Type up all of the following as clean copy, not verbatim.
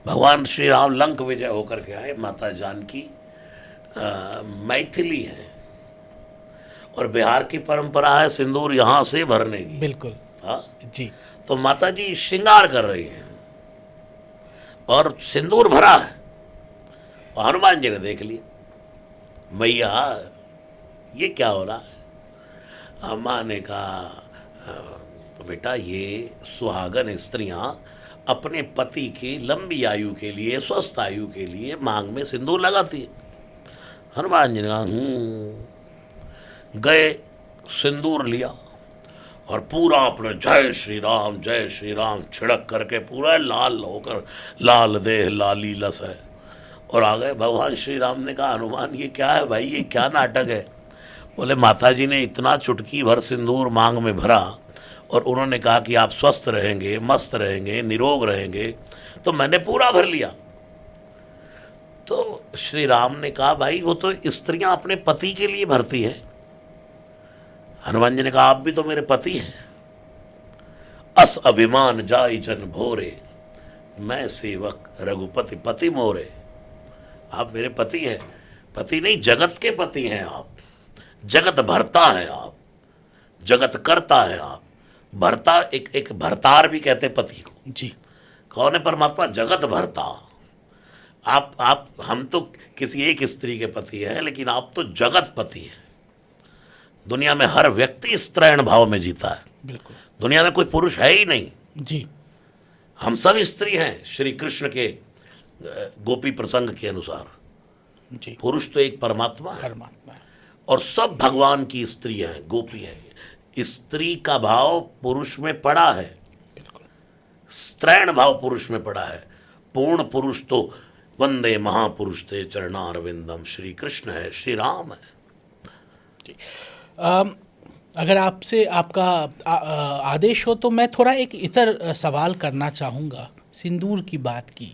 भगवान श्री राम लंक विजय होकर के आए। माता जानकी मैथिली हैं और बिहार की परंपरा है सिंदूर यहाँ से भरने की। बिल्कुल। हाँ, जी। तो माता जी श्रृंगार कर रही हैं और सिंदूर भरा है। और हनुमान जी ने देख लिया, मैया ये क्या हो रहा है। अम्मा ने कहा बेटा ये सुहागन स्त्रियां अपने पति की लंबी आयु के लिए, स्वस्थ आयु के लिए मांग में सिंदूर लगाती है। हनुमान जी ने कहा गए, सिंदूर लिया और पूरा अपने जय श्री राम छिड़क करके पूरा लाल होकर, लाल देह लाली लस है, और आ गए। भगवान श्री राम ने कहा हनुमान ये क्या है भाई, ये क्या नाटक है। बोले माता जी ने इतना चुटकी भर सिंदूर मांग में भरा और उन्होंने कहा कि आप स्वस्थ रहेंगे, मस्त रहेंगे, निरोग रहेंगे, तो मैंने पूरा भर लिया। तो श्री राम ने कहा भाई वो तो स्त्रियां अपने पति के लिए भरती हैं। हनुमान जी ने कहा आप भी तो मेरे पति हैं। अस अभिमान जाई जन भोरे, मैं सेवक रघुपति पति मोरे। आप मेरे पति हैं, पति नहीं जगत के पति हैं आप। जगत भरता है आप, जगत करता है आप। भरता एक भरतार भी कहते पति को। जी। कौन है परमात्मा? जगत भरता। आप हम तो किसी एक स्त्री के पति हैं, लेकिन आप तो जगत पति हैं। दुनिया में हर व्यक्ति स्त्रैण भाव में जीता है। बिल्कुल। दुनिया में कोई पुरुष है ही नहीं, जी। हम सब स्त्री हैं। श्री कृष्ण के गोपी प्रसंग के अनुसार जी। पुरुष तो एक परमात्मा है परमात्मा। और सब भगवान की स्त्री हैं, गोपी हैं। स्त्री का भाव पुरुष में पड़ा है, बिल्कुल। स्त्रैण भाव पुरुष में पड़ा है। पूर्ण पुरुष तो वंदे महापुरुष ते चरणारविंदम, श्री कृष्ण है, श्री राम है। जी। अगर आपसे आपका आदेश हो तो मैं थोड़ा एक इतर सवाल करना चाहूँगा। सिंदूर की बात की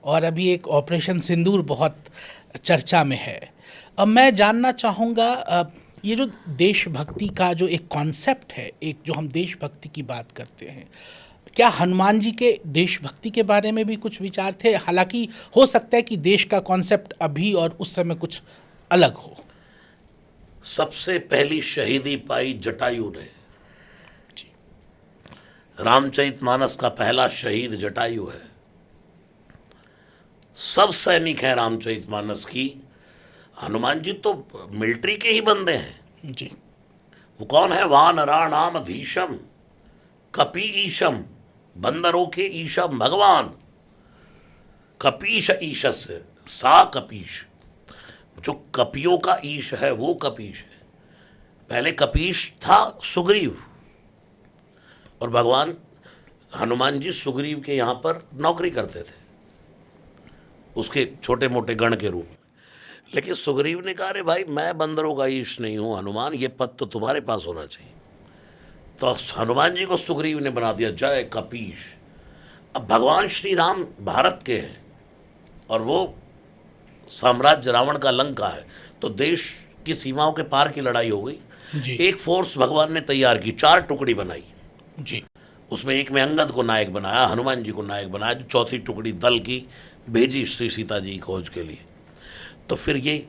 और अभी एक ऑपरेशन सिंदूर बहुत चर्चा में है। अब मैं जानना चाहूँगा ये जो देशभक्ति का जो एक कॉन्सेप्ट है, एक जो हम देशभक्ति की बात करते हैं, क्या हनुमान जी के देशभक्ति के बारे में भी कुछ विचार थे? हालांकि हो सकता है कि देश का कॉन्सेप्ट अभी और उस समय कुछ अलग हो। सबसे पहली शहीदी पाई जटायु ने। जी। रामचरितमानस का पहला शहीद जटायु है। सब सैनिक हैं रामचरितमानस की। हनुमान जी तो मिलिट्री के ही बंदे हैं। जी। वो कौन है? वानराणाम धीशम कपी ईशम, बंदरों के ईशम भगवान। कपीश ईशस्य सा कपीश, जो कपियों का ईश है वो कपीश है। पहले कपीश था सुग्रीव, और भगवान हनुमान जी सुग्रीव के यहाँ पर नौकरी करते थे, उसके छोटे मोटे गण के रूप में। लेकिन सुग्रीव ने कहा अरे भाई मैं बंदरों का ईश नहीं हूँ हनुमान, ये पद तो तुम्हारे पास होना चाहिए। तो हनुमान जी को सुग्रीव ने बना दिया जय कपीश। अब भगवान श्री राम भारत के हैं और वो साम्राज्य रावण का लंका है, तो देश की सीमाओं के पार की लड़ाई हो गई। जी। एक फोर्स भगवान ने तैयार की, 4 टुकड़ी बनाई। जी। उसमें एक में अंगद को नायक बनाया, हनुमान जी को नायक बनाया, जो चौथी टुकड़ी दल की भेजी श्री सीता जी की खोज के लिए। तो फिर ये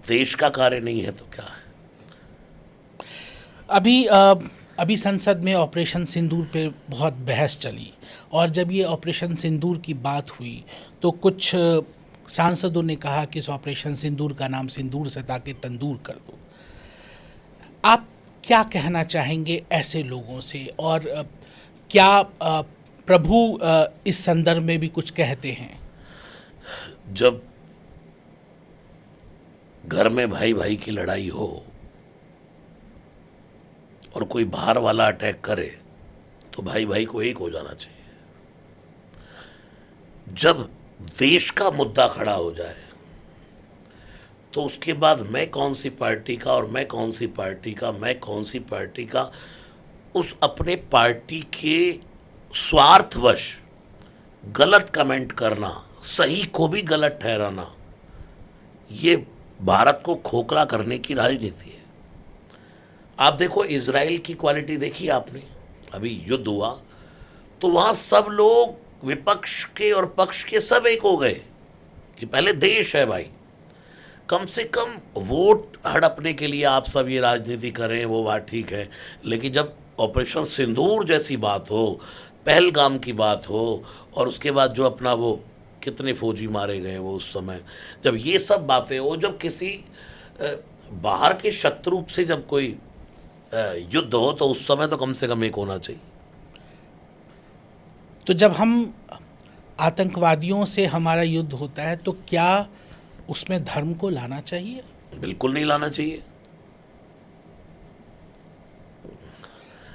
देश का कार्य नहीं है तो क्या है? अभी संसद में ऑपरेशन सिंदूर पे बहुत बहस चली, और जब ये ऑपरेशन सिंदूर की बात हुई तो कुछ सांसदों ने कहा कि इस ऑपरेशन सिंदूर का नाम सिंदूर से ताकि तंदूर कर दो। आप क्या कहना चाहेंगे ऐसे लोगों से, और क्या प्रभु इस संदर्भ में भी कुछ कहते हैं? जब घर में भाई भाई की लड़ाई हो और कोई बाहर वाला अटैक करे तो भाई भाई को एक हो जाना चाहिए। जब देश का मुद्दा खड़ा हो जाए तो उसके बाद मैं कौन सी पार्टी का और मैं कौन सी पार्टी का, मैं कौन सी पार्टी का, उस अपने पार्टी के स्वार्थवश गलत कमेंट करना, सही को भी गलत ठहराना, ये भारत को खोखला करने की राजनीति है। आप देखो इजराइल की क्वालिटी देखी आपने, अभी युद्ध हुआ तो वहाँ सब लोग विपक्ष के और पक्ष के सब एक हो गए कि पहले देश है भाई, कम से कम वोट हड़पने के लिए आप सब ये राजनीति करें वो बात ठीक है, लेकिन जब ऑपरेशन सिंदूर जैसी बात हो, पहलगाम की बात हो, और उसके बाद जो अपना वो कितने फौजी मारे गए वो उस समय, जब ये सब बातें हो, जब किसी बाहर के शत्रु से जब कोई युद्ध हो, तो उस समय तो कम से कम एक होना चाहिए। तो जब हम आतंकवादियों से हमारा युद्ध होता है तो क्या उसमें धर्म को लाना चाहिए? बिल्कुल नहीं लाना चाहिए।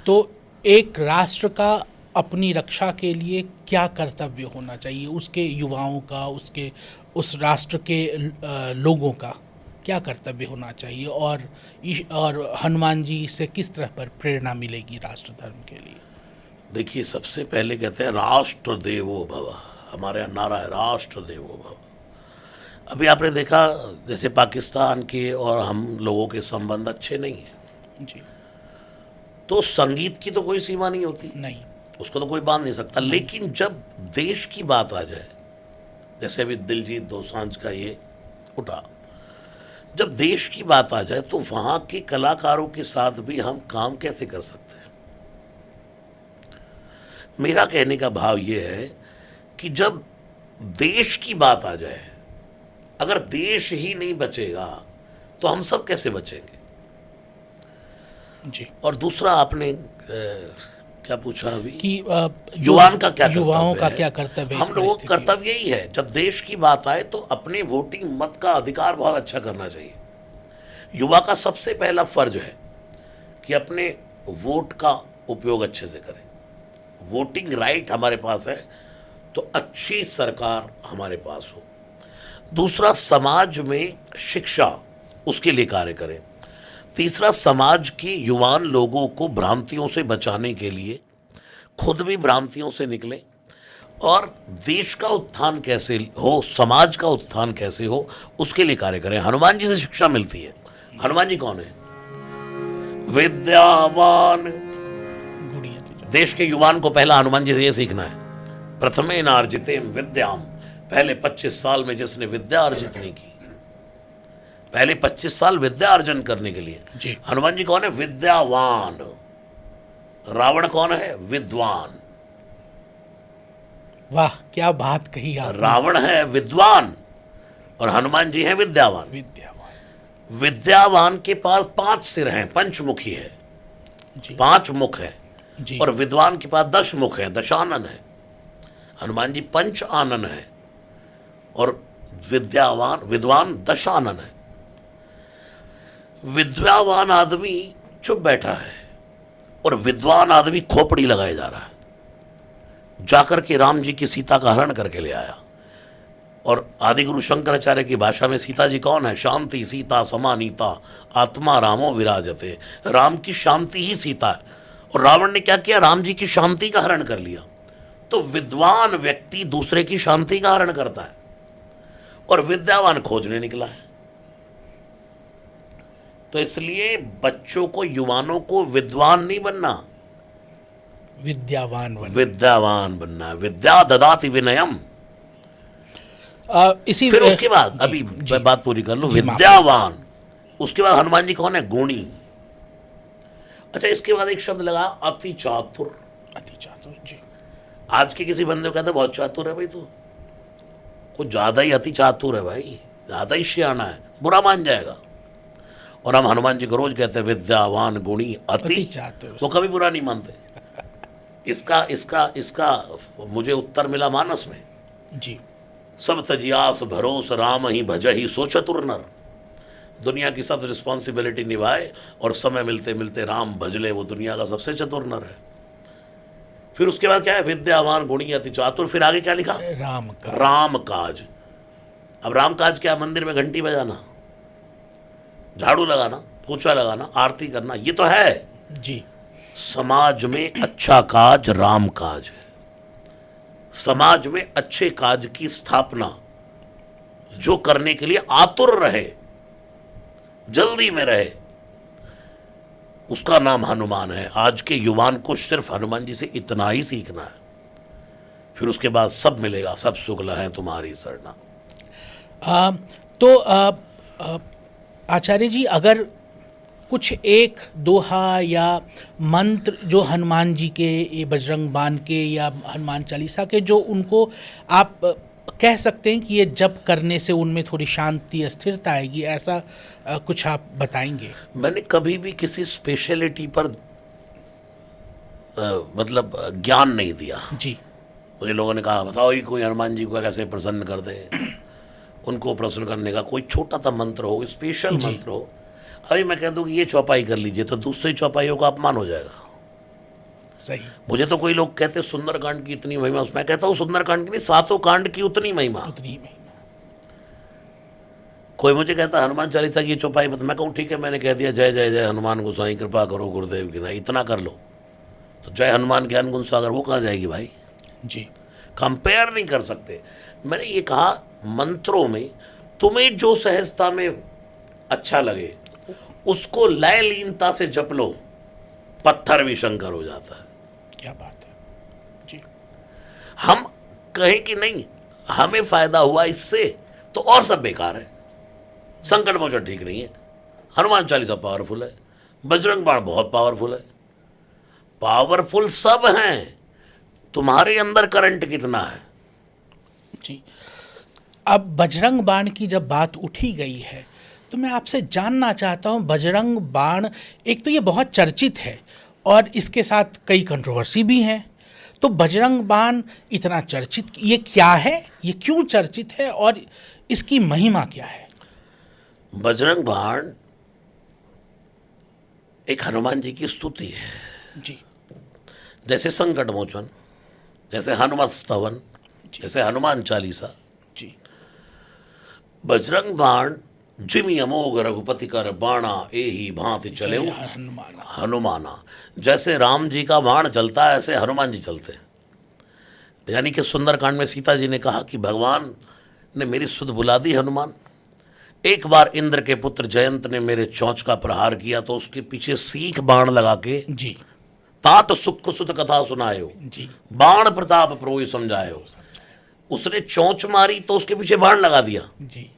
तो एक राष्ट्र का अपनी रक्षा के लिए क्या कर्तव्य होना चाहिए, उसके युवाओं का, उसके उस राष्ट्र के लोगों का क्या कर्तव्य होना चाहिए, और हनुमान जी से किस तरह पर प्रेरणा मिलेगी राष्ट्र धर्म के लिए? देखिए, सबसे पहले कहते हैं राष्ट्र देवो भव, हमारे यहाँ नारा है राष्ट्र देवो भव। अभी आपने देखा जैसे पाकिस्तान के और हम लोगों के संबंध अच्छे नहीं हैं जी, तो संगीत की तो कोई सीमा नहीं होती, नहीं, उसको तो कोई बांध नहीं सकता। लेकिन जब देश की बात आ जाए, जैसे अभी दिलजीत दोसांझ का ये उठा, जब देश की बात आ जाए तो वहाँ के कलाकारों के साथ भी हम काम कैसे कर सकते हैं? मेरा कहने का भाव ये है कि जब देश की बात आ जाए, अगर देश ही नहीं बचेगा तो हम सब कैसे बचेंगे? जी। और दूसरा आपने क्या पूछा अभी कि युवाओं का क्या युवाओं कर्तव्य का क्या कर्तव्य है? हम लोगों का कर्तव्य यही है, जब देश की बात आए तो अपने वोटिंग मत का अधिकार बहुत अच्छा करना चाहिए। युवा का सबसे पहला फर्ज है कि अपने वोट का उपयोग अच्छे से करें। वोटिंग राइट हमारे पास है तो अच्छी सरकार हमारे पास हो। दूसरा, समाज में शिक्षा, उसके लिए कार्य करें। तीसरा, समाज के युवान लोगों को भ्रांतियों से बचाने के लिए खुद भी भ्रांतियों से निकलें, और देश का उत्थान कैसे हो, समाज का उत्थान कैसे हो, उसके लिए कार्य करें। हनुमान जी से शिक्षा मिलती है। हनुमान जी कौन है? विद्यावान। देश के युवान को पहला हनुमान जी से ये सीखना है, प्रथमे नार्जितेम विद्याम। पहले 25 साल में जिसने विद्या अर्जित नहीं की, पहले 25 साल विद्या अर्जन करने के लिए जी। हनुमान जी कौन है? विद्यावान। रावण कौन है? विद्वान। वाह, क्या बात कही आपने। रावण है विद्वान और हनुमान जी हैं विद्यावान। विद्यावान। विद्यावान के पास 5 सिर हैं, पंचमुखी है, जी 5 मुख है, जी। और विद्वान के पास 10 मुख है, दशानन है। हनुमान जी पंच आनन है और विद्वान दशानन है। विद्यावान आदमी चुप बैठा है और विद्वान आदमी खोपड़ी लगाए जा रहा है। जाकर के राम जी की सीता का हरण करके ले आया। और आदिगुरु शंकराचार्य की भाषा में सीता जी कौन है? शांति सीता समानीता आत्मा रामो विराजते। राम की शांति ही सीता है। और रावण ने क्या किया? राम जी की शांति का हरण कर लिया। तो विद्वान व्यक्ति दूसरे की शांति का हरण करता है और विद्यावान खोजने निकला है। तो इसलिए बच्चों को, युवानों को विद्वान नहीं बनना, विद्यावान बनना। विद्या ददाति विनयम। इसी फिर उसके बाद अभी मैं बात पूरी कर लूं। विद्यावान, उसके बाद हनुमान जी कौन है? गुणी। अच्छा, इसके बाद एक शब्द लगा अति चातुर। अति चातुर जी। आज के किसी बंदे को कहते बहुत चातुर है भाई, तू कुछ ज्यादा ही अति चातुर है भाई, ज्यादा ही सियाना है, बुरा मान जाएगा। और हम हनुमान जी को रोज कहते हैं विद्यावान गुणी अति चातुर, वो कभी बुरा नहीं मानते। इसका मुझे उत्तर मिला मानस में जी। सब तजियास भरोस राम ही भजहि सो चतुर नर। दुनिया की सब रिस्पॉन्सिबिलिटी निभाए और समय मिलते मिलते राम भजले, वो दुनिया का सबसे चतुर नर है। फिर उसके बाद क्या है? विद्यावान गुणी अति चातुर। फिर आगे क्या लिखा? राम काज। अब राम काज क्या? मंदिर में घंटी बजाना, झाड़ू लगाना, पोछा लगाना, आरती करना, ये तो है जी। समाज में अच्छा काज राम काज है। समाज में अच्छे काज की स्थापना जो करने के लिए आतुर रहे, जल्दी में रहे, उसका नाम हनुमान है। आज के युवान को सिर्फ हनुमान जी से इतना ही सीखना है। फिर उसके बाद सब मिलेगा, सब शुक्ल हैं तुम्हारी सरना। तो आचार्य जी, अगर कुछ एक दोहा या मंत्र जो हनुमान जी के, ये बजरंग बाण के या हनुमान चालीसा के, जो उनको आप कह सकते हैं कि ये जप करने से उनमें थोड़ी शांति स्थिरता आएगी, ऐसा कुछ आप बताएंगे? मैंने कभी भी किसी स्पेशलिटी पर मतलब ज्ञान नहीं दिया जी। मुझे लोगों ने कहा बताओ ये कोई हनुमान जी को कैसे प्रसन्न कर दे, उनको प्रसन्न करने का कोई छोटा सा मंत्र हो, स्पेशल मंत्र हो। अभी मैं कह दूं कि ये चौपाई कर लीजिए तो दूसरी चौपाइयों का अपमान हो जाएगा। सही। मुझे तो कोई लोग कहते सुंदरकांड की इतनी महिमा, मैं कहता हूँ सुंदरकांड की नहीं, सातों कांड की उतनी महिमा। उतनी महिमा। कोई मुझे कहता हनुमान चालीसा की चौपाई बता, मैं कहूँ ठीक है, मैंने कह दिया जय जय जय हनुमान गोसाई कृपा करो गुरुदेव की, नहीं इतना कर लो, तो जय हनुमान ज्ञान गुण सागर वो कहाँ जाएगी भाई? जी। कंपेयर नहीं कर सकते। मैंने ये कहा मंत्रों में तुम्हें जो सहजता में अच्छा लगे उसको लय लीनता से जप लो, पत्थर भी शंकर हो जाता है। क्या बात है जी। हम कहें कि नहीं हमें फायदा हुआ इससे तो और सब बेकार है। संकट मोचन ठीक नहीं है, हनुमान चालीसा पावरफुल है, बजरंग बाण बहुत पावरफुल है, पावरफुल सब हैं, तुम्हारे अंदर करंट कितना है? जी। अब बजरंग बाण की जब बात उठी गई है तो मैं आपसे जानना चाहता हूं, बजरंग बाण एक तो ये बहुत चर्चित है और इसके साथ कई कंट्रोवर्सी भी हैं, तो बजरंग बाण इतना चर्चित ये क्या है, ये क्यों चर्चित है और इसकी महिमा क्या है? बजरंग बाण एक हनुमान जी की स्तुति है। जी। जैसे संकट मोचन, जैसे हनुमत स्तवन, जैसे हनुमान चालीसा। जी। बजरंग बाण जिमि अमोघ रघुपति कर बाणा एही भांति चले हनुमाना। हनुमाना। जैसे राम जी का बाण चलता है ऐसे हनुमान जी चलते हैं। यानी कि सुंदरकांड में सीता जी ने कहा कि भगवान ने मेरी सुध बुला दी हनुमान। एक बार इंद्र के पुत्र जयंत ने मेरे चौंच का प्रहार किया तो उसके पीछे सीख बाण लगा के जी। तात सुख सुत कथा सुनायो, जी। बाण प्रताप प्रोई समझायो। उसने चौंच मारी तो उसके पीछे बाण लगा दिया। जी।